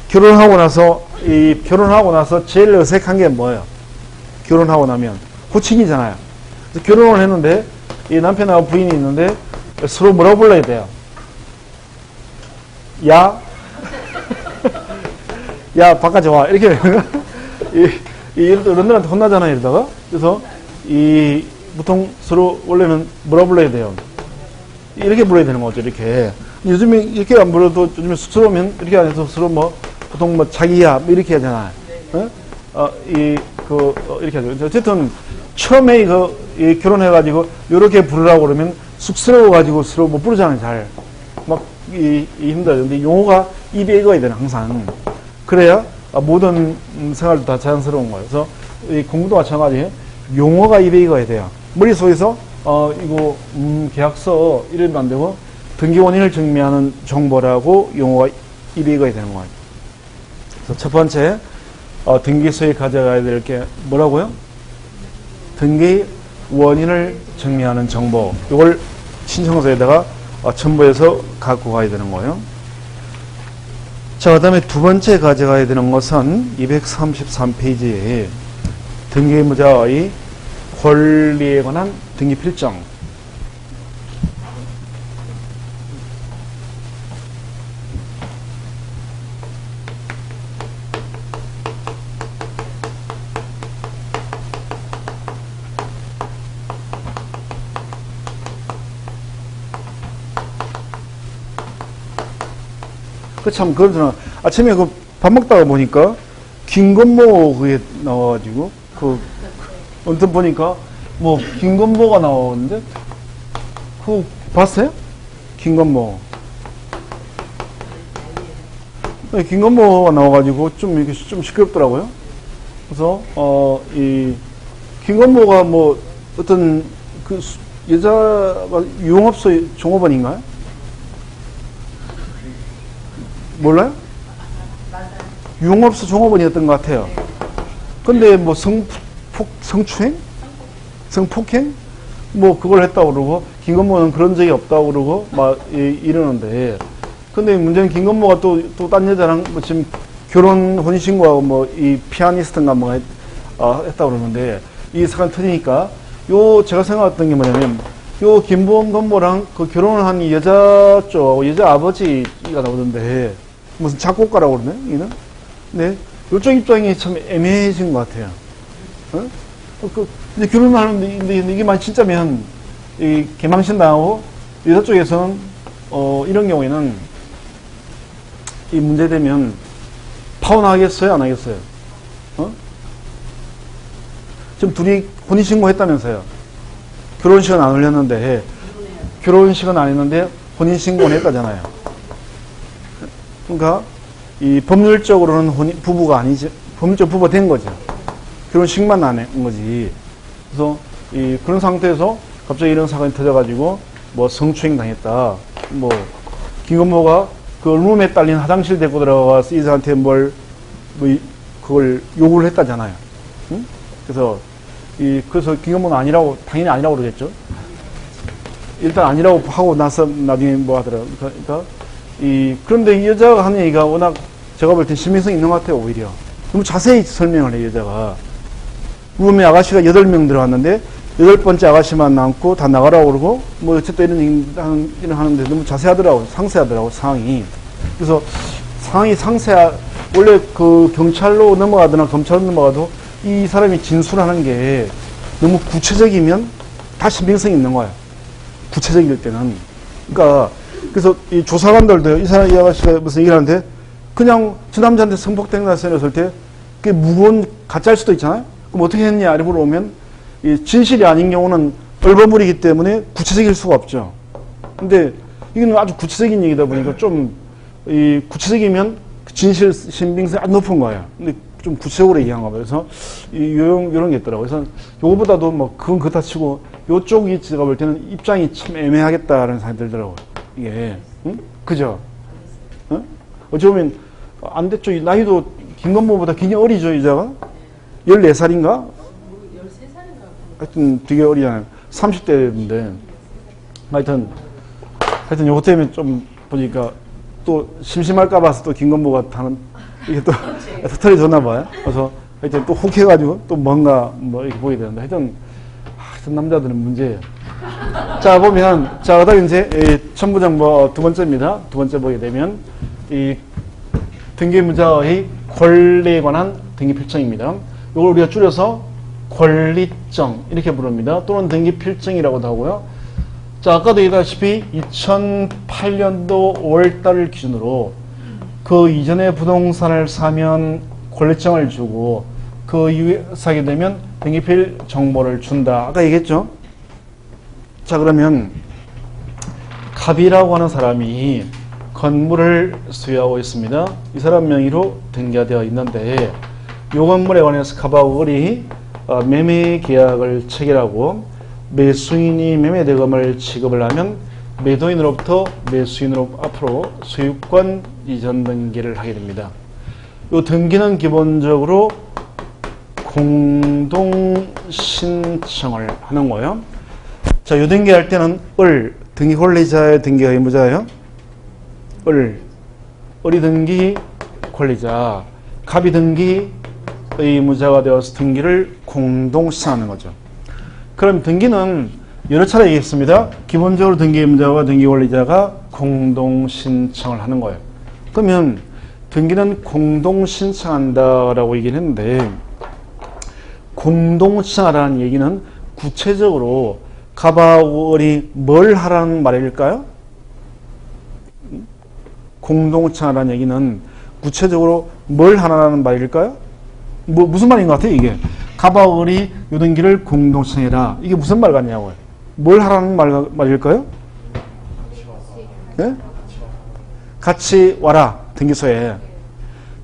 결혼하고 나서 제일 어색한 게 뭐예요? 결혼하고 나면 호칭이잖아요. 그래서 결혼을 했는데 이 남편하고 부인이 있는데 서로 뭐라고 불러야 돼요? 야, 야 바깥에 와 이렇게 어른들한테 혼나잖아요. 이러다가 그래서 보통 서로 원래는 뭐라고 불러야 돼요? 이렇게 불러야 되는 거죠. 이렇게 요즘에 이렇게 안 불러도 요즘에 쑥스러우면 이렇게 안 해서 서로 보통 자기야 이렇게 하잖아요. 네? 이렇게 하죠. 어쨌든 처음에 결혼해가지고 이렇게 부르라고 그러면 쑥스러워가지고 서로 못 부르잖아요. 잘 힘들어요. 근데 용어가 입에 익어야 되는 항상. 그래야 모든 생활도 다 자연스러운 거예요. 그래서 이 공부도 마찬가지예요. 용어가 입에 익어야 돼요. 머릿속에서 계약서 이러면 안 되고 등기 원인을 증명하는 정보라고 용어가 입에 익어야 되는 거예요. 그래서 첫 번째 등기소에 가져가야 될 게 뭐라고요? 등기 원인을 증명하는 정보. 이걸 신청서에다가 첨부해서 갖고 가야 되는 거예요. 자, 그 다음에 두 번째 가져가야 되는 것은 233페이지에 등기의무자의 권리에 관한 등기 필정. 그렇잖아. 아침에 밥 먹다가 보니까 김건모 그게 나와가지고 언뜻 보니까 김건모가 나오는데 그거 봤어요? 김건모. 김건모가 나와가지고 좀 시끄럽더라고요. 그래서 이 김건모가 어떤 여자가 유흥업소 종업원인가요? 몰라요? 유흥업소 종업원이었던 것 같아요. 근데 성추행? 성폭행? 그걸 했다고 그러고, 김건모는 그런 적이 없다고 그러고, 이러는데. 근데 문제는 김건모가 또 딴 여자랑 지금 결혼 혼인신고하고 이 피아니스트인가 했다고 그러는데, 이 사건 터지니까, 제가 생각했던 게 뭐냐면, 김건모랑 결혼을 한 여자 아버지가 나오던데, 무슨 작곡가라고 그러네, 이는? 네. 이쪽 입장이 참 애매해진 것 같아요. 이제 결혼을 하는데, 이게 만약 진짜면, 개망신 당하고, 여자 쪽에서는, 이런 경우에는, 이 문제되면, 파혼하겠어요? 안 하겠어요? 지금 둘이 혼인신고 했다면서요? 결혼식은 안 올렸는데, 결혼식은 안 했는데, 혼인신고는 했다잖아요. 그러니까 이 법률적으로는 부부가 아니지, 법률적 부부가 된 거죠. 결혼식만 안 한 거지. 그래서 그런 상태에서 갑자기 이런 사건이 터져가지고 성추행 당했다. 김건모가 그 룸에 딸린 화장실 데리고 들어가서 이 사람한테 그걸 요구를 했다잖아요. 응? 그래서 김건모는 당연히 아니라고 그러겠죠. 일단 아니라고 하고 나서 나중에 하더라고요. 그러니까 그런데 이 여자가 하는 얘기가 워낙 제가 볼 땐 신빙성이 있는 것 같아요, 오히려. 너무 자세히 설명을 해요, 여자가. 룸에 아가씨가 8명 들어갔는데, 8번째 아가씨만 남고 다 나가라고 그러고, 어쨌든 이런 얘기 하는데 너무 자세하더라고요, 상세하더라고요, 상황이. 그래서 상황이 원래 경찰로 넘어가거나 검찰로 넘어가도 이 사람이 진술하는 게 너무 구체적이면 다 신빙성이 있는 거예요. 구체적일 때는. 그러니까 그래서 이 조사관들도 이 사람 이 아가씨가 무슨 얘기를 하는데 그냥 저 남자한테 성폭행 나서였을 때 그게 무거운 가짜일 수도 있잖아요. 그럼 어떻게 했냐 이렇게 물어보면 이 진실이 아닌 경우는 얼버무리기 때문에 구체적일 수가 없죠. 근데 이건 아주 구체적인 얘기다 보니까 좀 이 구체적이면 진실 신빙성이 아주 높은 거예요. 근데 좀 구체적으로 얘기한 거 봐요. 그래서 이런 게 있더라고요. 그래서 요거보다도 뭐 그건 그렇다 치고 요쪽이 제가 볼 때는 입장이 참 애매하겠다라는 생각이 들더라고요. 이게 응? 그죠? 응? 어찌 보면 안 됐죠. 나이도 김건모보다 굉장히 어리죠, 이자가? 14살인가? 13살인가? 하여튼 되게 어리잖아요. 30대인데. 하여튼 요거 때문에 좀 보니까 또 심심할까 봐서 또 김건모가 다른, 이게 또 스토리 줬나 봐요. 그래서 하여튼 또 혹 해가지고 또 뭔가 뭐 이렇게 보게 되는데 하여튼 남자들은 문제예요. 자, 보면, 자, 그 다음에 이제, 천부정 두 번째입니다. 두 번째 보게 되면, 이 등기무자의 권리에 관한 등기필정입니다. 이걸 우리가 줄여서 권리정, 이렇게 부릅니다. 또는 등기필정이라고도 하고요. 자, 아까도 얘기했다시피 2008년도 5월달을 기준으로 그 이전에 부동산을 사면 권리증을 주고 그 이후에 사게 되면 등기필 정보를 준다. 아까 얘기했죠? 자, 그러면 갑이라고 하는 사람이 건물을 소유하고 있습니다. 이 사람 명의로 등기가 되어 있는데 이 건물에 관해서 갑하고 을이 매매 계약을 체결하고 매수인이 매매 대금을 지급을 하면 매도인으로부터 매수인으로 앞으로 소유권 이전 등기를 하게 됩니다. 이 등기는 기본적으로 공동 신청을 하는 거예요. 자, 요 등기할 때는 등기 권리자의 등기가 의무자예요. 을이 등기 권리자, 갑이 등기 의무자가 되어서 등기를 공동 신청하는 거죠. 그럼 등기는 여러 차례 얘기했습니다. 기본적으로 등기 의무자와 등기 권리자가 공동 신청을 하는 거예요. 그러면 등기는 공동 신청한다라고 얘기를 했는데 공동 신청하라는 얘기는 구체적으로 갑하고 을이 뭘 하라는 말일까요? 공동 신청하라는 얘기는 구체적으로 뭘 하라는 말일까요? 무슨 말인 것 같아요, 이게? 갑하고 을이 요 등기를 공동 신청해라. 이게 무슨 말 같냐고요? 뭘 하라는 말일까요? 네? 같이 와라, 등기소에.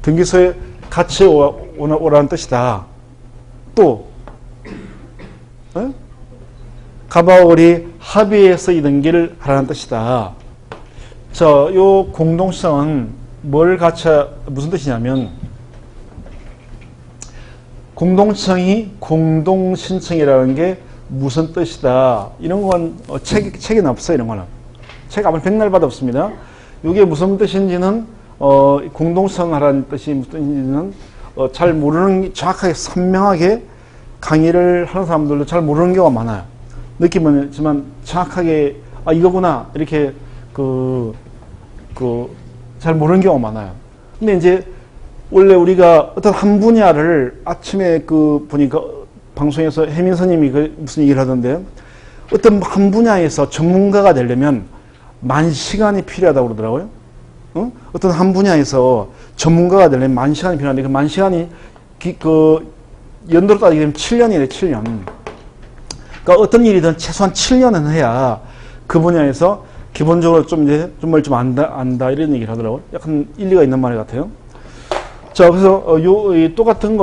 등기소에 같이 오라는 뜻이다. 또, 네? 갑하고 을이 합의해서 이 등기를 하라는 뜻이다. 자, 요 공동신청은 무슨 뜻이냐면, 공동신청이 공동신청이라는 게 무슨 뜻이다. 이런 건 책에는 없어요, 이런 거는. 책 아무리 백날봐도 없습니다. 이게 무슨 뜻인지는, 공동신청하라는 뜻이 무슨 뜻인지는, 잘 모르는, 정확하게 선명하게 강의를 하는 사람들도 잘 모르는 경우가 많아요. 느낌은 있지만 정확하게, 이거구나. 이렇게, 잘 모르는 경우가 많아요. 근데 이제, 원래 우리가 어떤 한 분야를 아침에 보니까 방송에서 혜민 선생님이 무슨 얘기를 하던데 어떤 한 분야에서 전문가가 되려면 만 시간이 필요하다고 그러더라고요. 어떤 한 분야에서 전문가가 되려면 만 시간이 필요한데 그 만 시간이 연도로 따지게 되면 7년이래, 7년. 그러니까 어떤 일이든 최소한 7년은 해야 그 분야에서 기본적으로 정말 좀 안다 이런 얘기를 하더라고요. 약간 일리가 있는 말 같아요. 자, 그래서 똑같은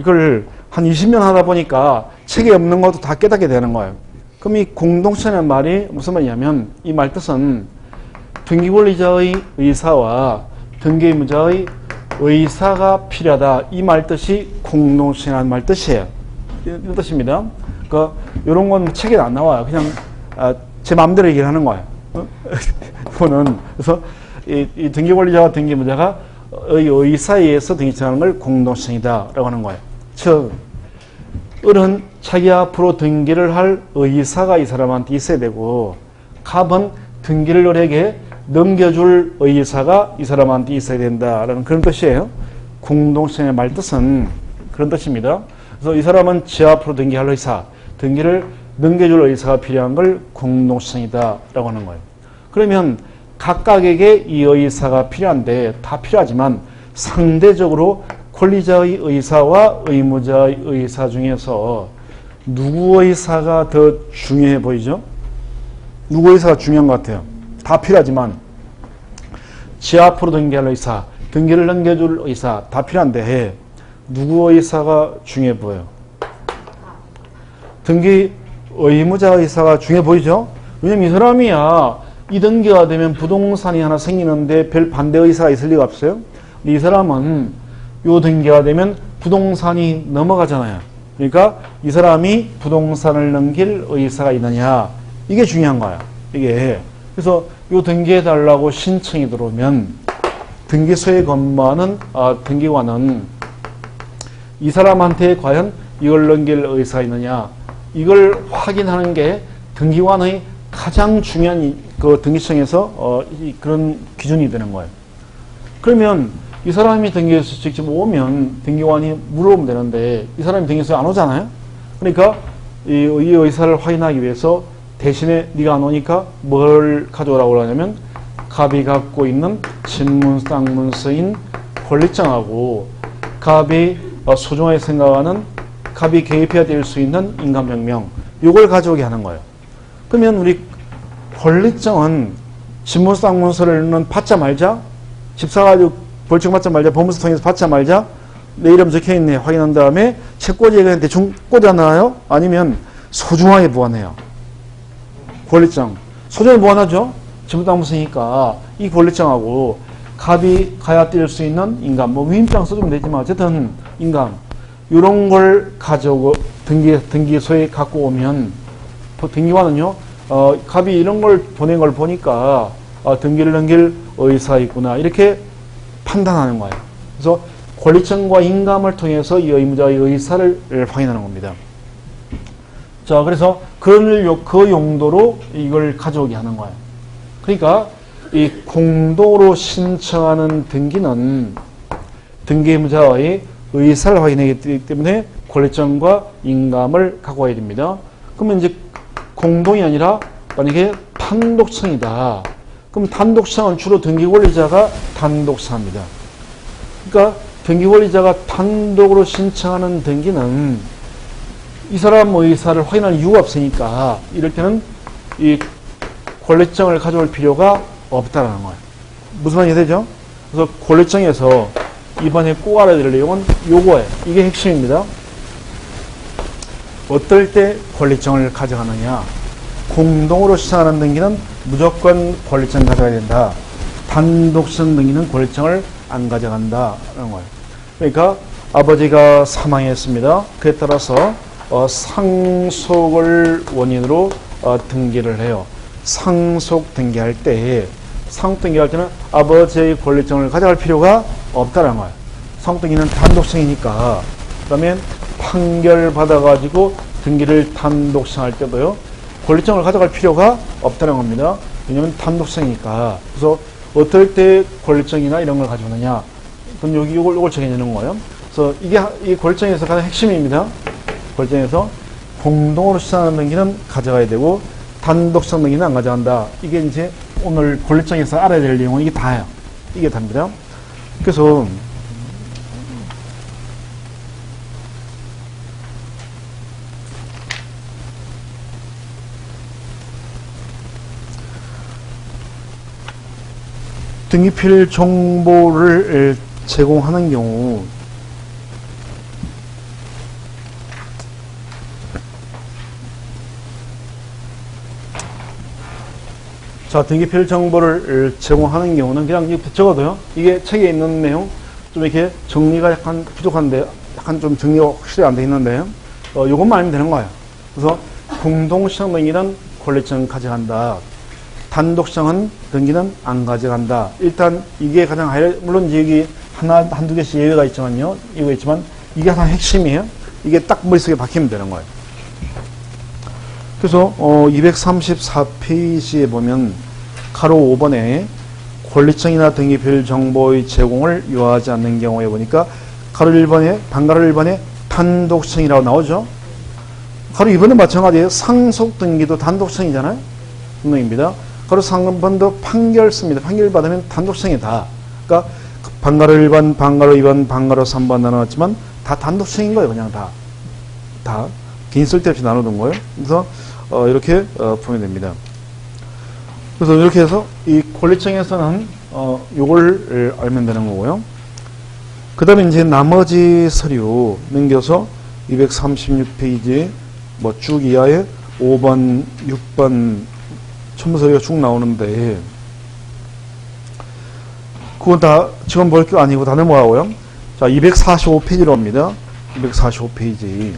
이걸 한 20년 하다 보니까 책에 없는 것도 다 깨닫게 되는 거예요. 그럼 이 공동신청이라는 말이 무슨 말이냐면 이 말 뜻은 등기권리자의 의사와 등기의무자의 의사가 필요하다. 이 말 뜻이 공동신청이라는 말 뜻이에요. 이런 뜻입니다. 그러니까 이런 건 책에 안 나와요. 그냥 제 마음대로 얘기를 하는 거예요. 그거는 그래서 이 등기권리자와 등기의무자가 의사에 의해서 등기신청하는 걸 공동신청이다라고 하는 거예요. 즉, 을은 자기 앞으로 등기를 할 의사가 이 사람한테 있어야 되고, 갑은 등기를 을에게 넘겨줄 의사가 이 사람한테 있어야 된다라는 그런 뜻이에요. 공동신청의 말 뜻은 그런 뜻입니다. 그래서 이 사람은 지 앞으로 등기할 의사, 등기를 넘겨줄 의사가 필요한 걸 공동시청이다라고 하는 거예요. 그러면 각각에게 이 의사가 필요한데 다 필요하지만 상대적으로 권리자의 의사와 의무자의 의사 중에서 누구 의사가 더 중요해 보이죠? 누구 의사가 중요한 것 같아요? 다 필요하지만 지 앞으로 등기할 의사, 등기를 넘겨줄 의사 다 필요한데 누구 의사가 중요해 보여요? 등기 의무자 의사가 중요해 보이죠? 왜냐면 이 사람이야 이 등기가 되면 부동산이 하나 생기는데 별 반대 의사가 있을 리가 없어요. 이 사람은 요 등기가 되면 부동산이 넘어가잖아요. 그러니까 이 사람이 부동산을 넘길 의사가 있느냐 이게 중요한 거야. 이게 그래서 요 등기해 달라고 신청이 들어오면 등기소에 근무하는 등기관은 이 사람한테 과연 이걸 넘길 의사가 있느냐 이걸 확인하는 게 등기관의 가장 중요한 그 등기청에서 그런 기준이 되는 거예요. 그러면 이 사람이 등기소에 직접 오면 등기관이 물어보면 되는데 이 사람이 등기소에 안 오잖아요. 그러니까 이 의사를 확인하기 위해서 대신에 네가 안 오니까 뭘 가져오라고 그러냐면 갑이 갖고 있는 신문 쌍문서인 권리증하고 갑이 소중하게 생각하는 갑이 개입해야 될 수 있는 인감명령 요걸 가져오게 하는 거예요. 그러면 우리 권리증은 신문 쌍문서를 받자 말자 집 사가지고 벌칙 받자 말자 법무사 통해서 받자 말자 내 이름 적혀있네 확인한 다음에 책꽂이에 그냥 대충 꽂아놔요? 아니면 소중하게 보관해요? 권리증 소중하게 보관하죠? 지문당무서니까 이 권리증하고 갑이 가야 뛸 수 있는 인감 뭐 위임장 써주면 되지만 어쨌든 인감 이런 걸 가져오고 등기소에 갖고 오면 등기관은요 갑이 이런 걸 보낸 걸 보니까 등기를 넘길 의사 있구나 이렇게 판단하는 거예요. 그래서 권리증과 인감을 통해서 이 의무자의 의사를 확인하는 겁니다. 자, 그래서 그 용도로 이걸 가져오게 하는 거예요. 그러니까 이 공동으로 신청하는 등기는 등기 의무자의 의사를 확인하기 때문에 권리증과 인감을 갖고 와야 됩니다. 그러면 이제 공동이 아니라 만약에 단독청이다. 그럼 단독청은 주로 등기 권리자가 단독청입니다. 그러니까 등기 권리자가 단독으로 신청하는 등기는 이 사람 의사를 확인할 이유가 없으니까 이럴 때는 이 권리증을 가져올 필요가 없다라는 거예요. 무슨 말이 되죠? 그래서 권리증에서 이번에 꼭 알아야 될 내용은 요거예요. 이게 핵심입니다. 어떨 때 권리증을 가져가느냐? 공동으로 신청하는 등기는 무조건 권리증을 가져가야 된다. 단독성 등기는 권리증을 안 가져간다라는 거예요. 그러니까 아버지가 사망했습니다. 그에 따라서 상속을 원인으로 등기를 해요. 상속 등기할 때는 아버지의 권리증을 가져갈 필요가 없다는 거예요. 상속 등기는 단독성이니까. 그러면 판결 받아가지고 등기를 단독성할 때도요. 권리증을 가져갈 필요가 없다는 겁니다. 왜냐하면 단독성이니까. 그래서 어떨 때 권리증이나 이런 걸 가져오느냐. 그럼 여기 이걸 정해주는 거예요. 그래서 이게 이 권리증에서 가장 핵심입니다. 권리증에서 공동으로 신청하는 등기는 가져가야 되고 단독성 등기는 안 가져간다. 이게 이제 오늘 권리증에서 알아야 될 내용은 이게 다예요. 이게 답니다. 그래서 등기필 정보를 제공하는 경우 자, 등기필 정보를 제공하는 경우는 그냥 이렇게 적어도요. 이게 책에 있는 내용 좀 이렇게 정리가 약간 부족한데 약간 좀 정리가 확실히 안 돼 있는데 요것만 알면 되는 거예요. 그래서 공동시청 등기는 권리증 가져간다. 단독성은 등기는 안 가져간다. 일단 이게 가장 물론 여기 한두 개씩 예외가 있지만요. 이거 있지만 이게 가장 핵심이에요. 이게 딱 머릿속에 박히면 되는 거예요. 그래서 234페이지에 보면 가로 5번에 권리증이나 등기필 정보의 제공을 요하지 않는 경우에 보니까 가로 1번에 반가로 1번에 단독성이라고 나오죠. 가로 2번도 마찬가지예요. 상속 등기도 단독청이잖아요. 등록입니다. 가로 3번도 판결습니다. 판결 받으면 단독청이다. 그러니까 방가로 1번, 방가로 2번, 방가로 3번 나눠놨지만 다 단독청인 거예요. 그냥 다. 긴 쓸데없이 나눠둔 거예요. 그래서 이렇게 보면 됩니다. 그래서 이렇게 해서 이 권리청에서는 요걸 알면 되는 거고요. 그 다음에 이제 나머지 서류 넘겨서 236페이지 뭐 쭉 이하에 5번, 6번 첨부 서류가 쭉 나오는데 그건 다 지금 볼 게 아니고 다 넘어가고요. 자, 245페이지로 옵니다. 245페이지.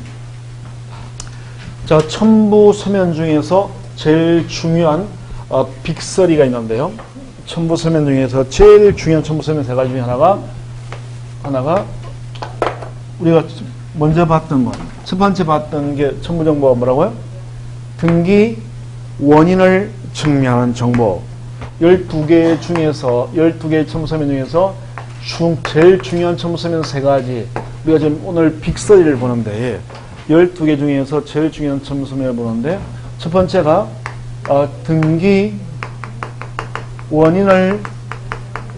자, 첨부 서면 중에서 제일 중요한 빅서리가 있는데요. 첨부 서면 중에서 제일 중요한 첨부 서면 세 가지 중에 하나가 우리가 먼저 봤던 것, 첫 번째 봤던 게 첨부 정보가 뭐라고요? 등기 원인을 증명하는 정보. 12개 중에서 12개의 첨부 서면 중에서 제일 중요한 첨부 서면 세 가지. 우리가 지금 오늘 빅서리를 보는데 12개 중에서 제일 중요한 첨부 서면을 보는데 첫 번째가 등기 원인을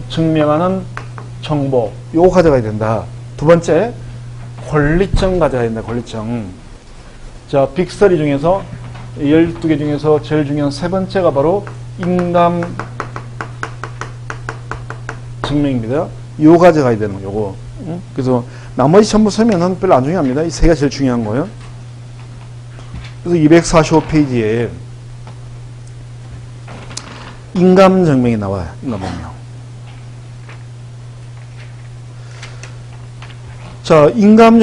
증명하는 정보. 요거 가져가야 된다. 두 번째, 권리청 가져가야 된다. 권리청. 자, 빅서리 중에서 12개 중에서 제일 중요한 세 번째가 바로 인감 증명입니다. 요 가져가야 되는 거, 요거. 그래서 나머지 첨부 서면은 별로 안 중요합니다. 이 세 개가 제일 중요한 거예요. 그래서 245페이지에 인감 증명이 나와요. 인감 증명. 자, 인감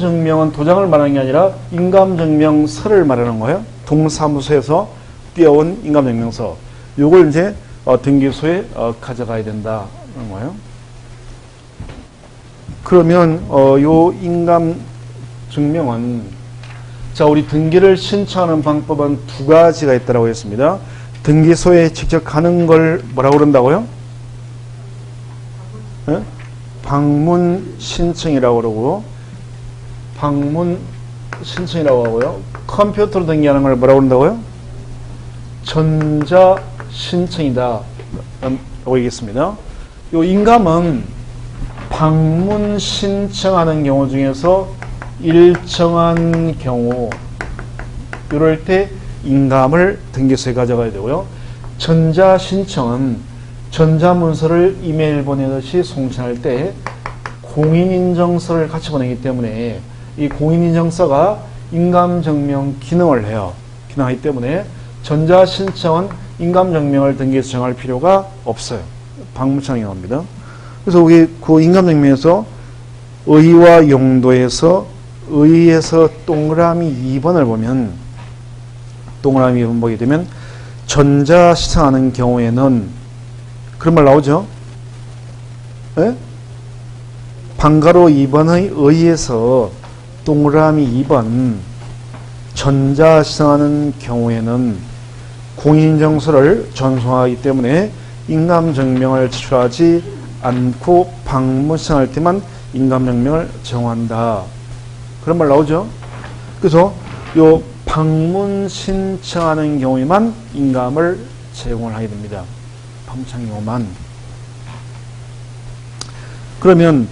증명은 도장을 말하는 게 아니라 인감 증명서를 말하는 거예요. 동사무소에서 띄어온 인감 증명서. 요걸 이제 등기소에 가져가야 된다는 거예요. 그러면 요 인감 증명은 자, 우리 등기를 신청하는 방법은 두 가지가 있다고 했습니다. 등기소에 직접 가는 걸 뭐라고 그런다고요? 네? 방문 신청이라고 그러고, 방문 신청이라고 하고요. 컴퓨터로 등기하는 걸 뭐라고 그런다고요? 전자 신청이다 라고 얘기했습니다. 요 인감은 방문 신청하는 경우 중에서 일정한 경우 이럴 때 인감을 등기소에 가져가야 되고요. 전자 신청은 전자문서를 이메일 보내듯이 송신할 때 공인인정서를 같이 보내기 때문에 이 공인인정서가 인감증명 기능을 해요. 기능하기 때문에 전자신청은 인감증명을 등기소에 정할 필요가 없어요. 방문청이 나옵니다. 그래서 우리 그 인감증명에서 의와 용도에서 의에서 동그라미 2번을 보면 동그라미 2번 보게 되면 전자시청하는 경우에는 그런 말 나오죠? 예? 방가로 2번의 의에서 동그라미 2번 전자시청하는 경우에는 공인인정서를 전송하기 때문에 인감증명을 제출하지 않고 방문신청할 때만 인감증명을 제공한다. 그런 말 나오죠? 그래서 요 방문 신청하는 경우에만 인감을 제공을 하게 됩니다. 방문신 경우만. 그러면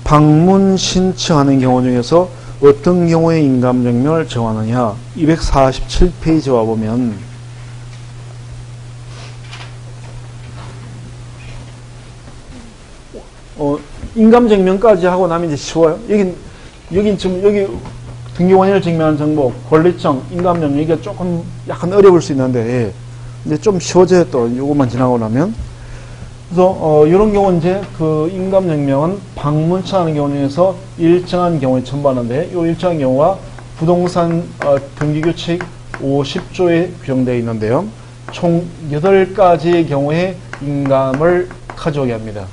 방문 신청하는 경우 중에서 어떤 경우에 인감증명을 제공하느냐? 247페이지와 보면 인감증명까지 하고 나면 이제 쉬워요. 여긴 지금 여기 등기원인을 증명하는 정보, 권리청, 인감증명 이게 조금 약간 어려울 수 있는데 이제 좀 쉬워져요. 또 이것만 지나고 나면. 그래서 이런 경우 이제 그 인감증명은 방문청하는 경우 중에서 일정한 경우에 첨부하는데 이 일정한 경우가 부동산 등기규칙 50조에 규정되어 있는데요. 총 8가지의 경우에 인감을 가져오게 합니다.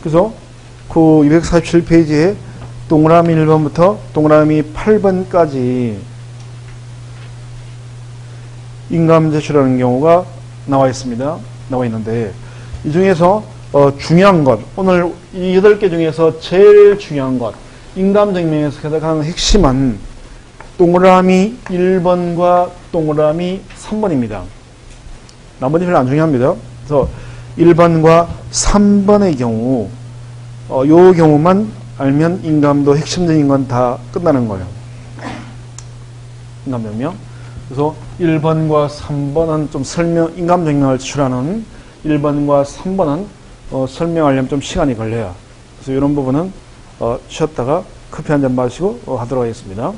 그래서 그 247페이지에 동그라미 1번부터 동그라미 8번까지 인감 제출하는 경우가 나와 있습니다. 나와 있는데 이 중에서 중요한 것, 오늘 이 8개 중에서 제일 중요한 것, 인감증명에서 가장 핵심한 동그라미 1번과 동그라미 3번입니다. 나머지 별로 안 중요합니다. 그래서 1번과 3번의 경우 요 경우만 알면 인감도 핵심적인 건 다 끝나는 거예요. 인감명령. 그래서 1번과 3번은 좀 인감 정령을 추출하는 1번과 3번은 설명하려면 좀 시간이 걸려요. 그래서 이런 부분은 쉬었다가 커피 한 잔 마시고 하도록 하겠습니다.